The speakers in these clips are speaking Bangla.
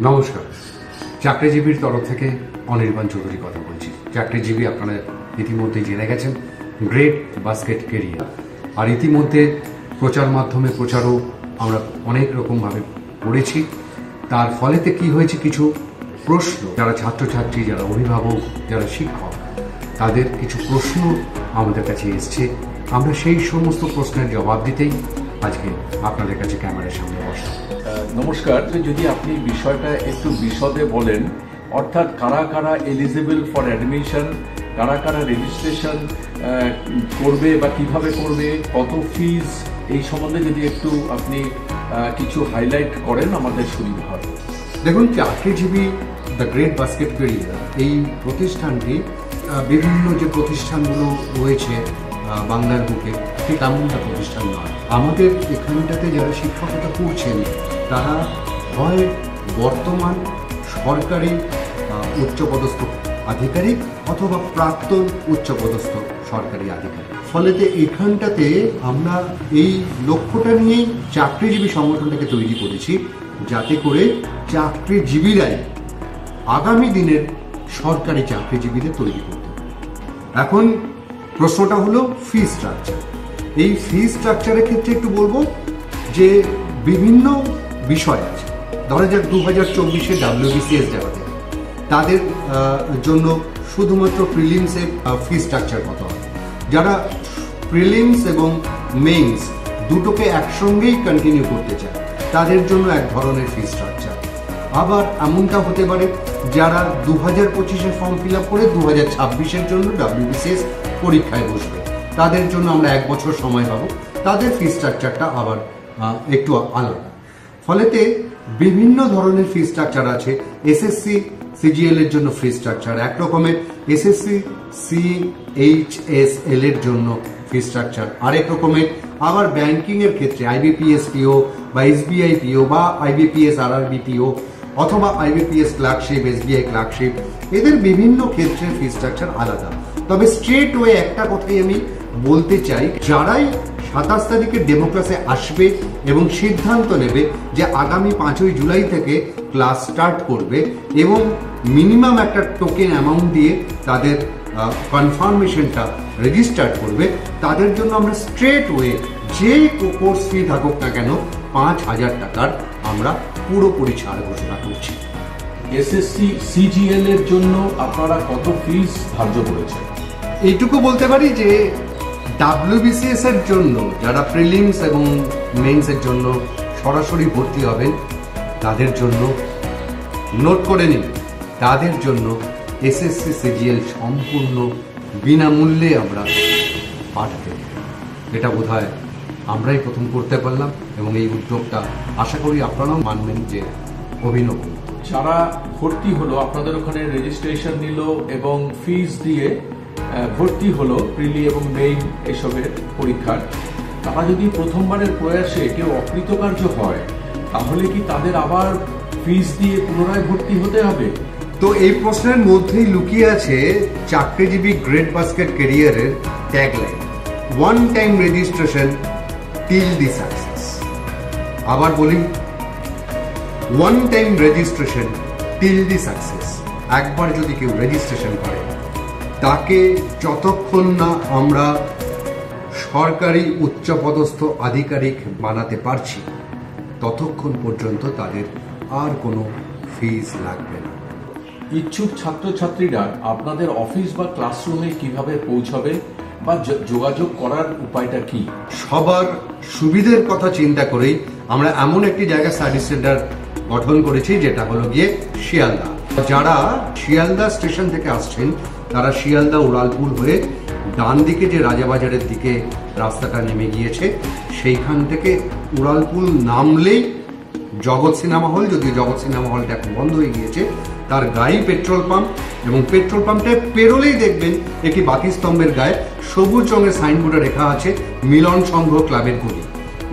নমস্কার, চাকরিজীবীর তরফ থেকে অনির্বাণ চৌধুরী কথা বলছি। চাকরিজীবী আপনারা ইতিমধ্যে জেনে গেছেন গ্রেট বাস্কেট কেরিয়ার, আর ইতিমধ্যে প্রচার মাধ্যমে প্রচারও আমরা অনেক রকমভাবে করেছি। তার ফলেতে কি হয়েছে, কিছু প্রশ্ন যারা ছাত্রছাত্রী, যারা অভিভাবক, যারা শিক্ষক, তাদের কিছু প্রশ্ন আমাদের কাছে এসছে। আমরা সেই সমস্ত প্রশ্নের জবাব দিতেই আজকে আপনাদের কাছে ক্যামেরার সামনে বসা। নমস্কার, যদি আপনি বিষয়টা একটু বিশদে বলেন, অর্থাৎ কারা কারা এলিজিবল ফর অ্যাডমিশন, কারা কারা রেজিস্ট্রেশন করবে বা কিভাবে করবে, কত ফিজ, এই সম্বন্ধে যদি একটু আপনি কিছু হাইলাইট করেন আমাদের সুবিধা হয়। দেখুন, চাকরিজীবী দ্য গ্রেট বাস্কেট কেরিয়ার এই প্রতিষ্ঠানটি বিভিন্ন যে প্রতিষ্ঠানগুলো রয়েছে বাংলার বুকে, ঠিক তেমনটা প্রতিষ্ঠান নয়। আমাদের এখানটাতে যারা শিক্ষকতা করছেন তারা হয় বর্তমান সরকারি উচ্চপদস্থ আধিকারিক অথবা প্রাক্তন উচ্চপদস্থ সরকারি আধিকারিক। ফলেতে এখানটাতে আমরা এই লক্ষ্যটা নিয়েই চাকরিজীবী সংগঠনটাকে তৈরি করেছি, যাতে করে চাকরিজীবীরাই আগামী দিনের সরকারি চাকরিজীবীদের তৈরি করতে পারে। এখন প্রশ্নটা হলো ফি স্ট্রাকচার। এই ফি স্ট্রাকচারের ক্ষেত্রে একটু বলবো যে বিভিন্ন বিষয় আছে। ধরা যাক 2024-এ WBCS যারা দেবে তাদের জন্য শুধুমাত্র প্রিলিমসের ফি স্ট্রাকচার কত হবে। যারা প্রিলিমস এবং মেইনস দুটোকে একসঙ্গেই কন্টিনিউ করতে চায় তাদের জন্য এক ধরনের ফি স্ট্রাকচার। আবার এমনটা হতে পারে যারা 2025-এ ফর্ম ফিল আপ করে 2026-এর জন্য WBCS পরীক্ষায় বসবে, তাদের জন্য আমরা 1 বছর সময় পাবো, তাদের ফি স্ট্রাকচারটা আবার একটু আলাদা। ফলেতে বিভিন্ন ধরনের ফি স্ট্রাকচার আছে। এসএসসি সিজিএল এর জন্য ফি স্ট্রাকচার এক রকমের, এসএসসি সিএইচএসএল এর জন্য ফি স্ট্রাকচার আরেক রকমের। আবার ব্যাংকিং এর ক্ষেত্রে আইবিপিএস পিও বা এসবিআই পিও বা আইবিপিএস আরআরবি পিও অথবা আইবিপিএস ক্লার্কশিপ, এসবিআই ক্লার্কশিপ, এদের বিভিন্ন ক্ষেত্রে ফি স্ট্রাকচার আলাদা। তবে স্ট্রেট ওয়ে একটা কথাই আমি বলতে চাই, যারাই 27 তারিখে ডেমোক্রাসে আসবে এবং সিদ্ধান্ত নেবে যে আগামী 5ই জুলাই থেকে ক্লাস স্টার্ট করবে এবং মিনিমাম একটা টোকেন অ্যামাউন্ট দিয়ে তাদের কনফার্মেশনটা রেজিস্টার করবে, তাদের জন্য আমরা স্ট্রেট ওয়ে যে কোর্স ফি থাকুক না কেন 5,000 টাকার আমরা পুরোপুরি ছাড় ঘোষণা করছি। এসএসসি সিজিএল এর জন্য আপনারা কত ফিস ধার্য করেছেন? এইটুকু বলতে পারি যে WBCS এর জন্য যারা প্রিলিমস এবং মেইনস এর জন্য সরাসরি ভর্তি হবেন তাদের জন্য নোট করে নিন, তাদের জন্য এসএসসি সিজিএল সম্পূর্ণ বিনামূল্যে আমরা পাঠাতে। এটা বোধহয় আমরাই প্রথম করতে পারলাম এবং এই উদ্যোগটা আশা করি আপনারাও মানবেন যে অভিনব। যারা ভর্তি হলো, আপনাদের ওখানে রেজিস্ট্রেশন নিল এবং ফিস দিয়ে ভর্তি হলো প্রিলি এবং মেইন এসবের পরীক্ষার, তারা যদি প্রথমবারের প্রয়াসে কেউ অকৃতকার্য হয় তাহলে কি তাদের আবার ফিস দিয়ে পুনরায় ভর্তি হতে হবে? তো এই প্রশ্নের মধ্যেই লুকিয়ে আছে চাকরিজীবী গ্রেট বাস্কেট ক্যারিয়ারের tagline, one time registration till the success. আবার বলি, one time registration till the success. একবার যদি কেউ রেজিস্ট্রেশন করে তাকে যতক্ষণ না আমরা সরকারি উচ্চপদস্থ আধিকারিক বানাতে পারছি ততক্ষণ পর্যন্ত তাদের আর কোনো ফিস লাগবে না। ইচ্ছুক ছাত্রছাত্রীরা আপনাদের অফিস বা ক্লাসরুমে কিভাবে পৌঁছাবে বা যোগাযোগ করার উপায়টা কি? সবার সুবিধের কথা চিন্তা করেই আমরা এমন একটি জায়গা স্টাডি সেন্টার গঠন করেছি যেটা হলো গিয়ে শিয়ালদা। যারা শিয়ালদা স্টেশন থেকে আসছেন তারা শিয়ালদা উড়ালপুল হয়ে ডান দিকে যে রাজাবাজারের দিকে রাস্তাটা নেমে গিয়েছে সেইখান থেকে উড়ালপুল নামলেই জগৎ সিনেমা হল, যদিও জগৎ সিনেমা হলটা এখন বন্ধ হয়ে গিয়েছে, তার গায়ে পেট্রোল পাম্প এবং পেট্রোল পাম্পটায় পেরোলেই দেখবেন একটি বাতিস্তম্ভের গায়ে সবুজ রঙের সাইনবোর্ডে লেখা আছে মিলন সংঘ ক্লাবের গলি।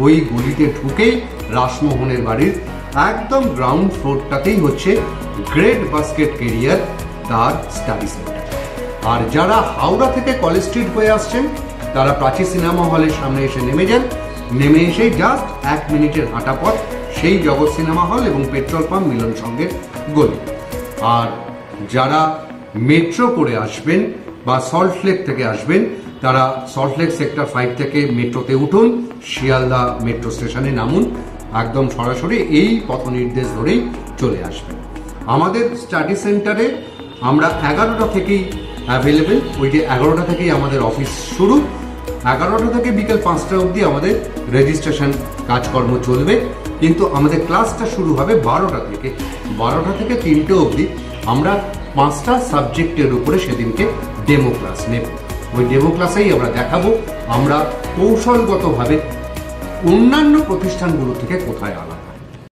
ওই গলিতে ঢুকেই রাসমোহনের বাড়ির একদম গ্রাউন্ড ফ্লোরটাতেই হচ্ছে গ্রেট বাস্কেট কেরিয়ার তার স্টাডি সেন্টার। আর যারা হাওড়া থেকে কলেজ স্ট্রিট হয়ে আসছেন তারা প্রাচী সিনেমা হলের সামনে এসে নেমে যান, নেমে এসে জাস্ট 1 মিনিটের হাঁটা পথ সেই জগৎ সিনেমা হল এবং পেট্রোল পাম্প মিলন সঙ্গের গলি। আর যারা মেট্রো করে আসবেন বা সল্টলেক থেকে আসবেন, তারা সল্টলেক সেক্টর 5 থেকে মেট্রোতে উঠুন, শিয়ালদা মেট্রো স্টেশনে নামুন, একদম সরাসরি এই পথ নির্দেশ ধরেই চলে আসবেন। আমাদের স্টাডি সেন্টারে আমরা 11টা থেকেই অ্যাভেলেবেল, ওই যে 11টা থেকেই আমাদের অফিস শুরু, 11টা থেকে বিকেল 5টা অবধি আমাদের রেজিস্ট্রেশন কাজকর্ম চলবে, কিন্তু আমাদের ক্লাসটা শুরু হবে 12টা থেকে। 12টা থেকে 3টে অবধি আমরা 5টা সাবজেক্টের উপরে সেদিনকে ডেমো ক্লাস নেব। ওই ডেমো ক্লাসেই আমরা দেখাবো আমরা কৌশলগতভাবে অন্যান্য প্রতিষ্ঠানগুলো থেকে কোথায় আলাদা।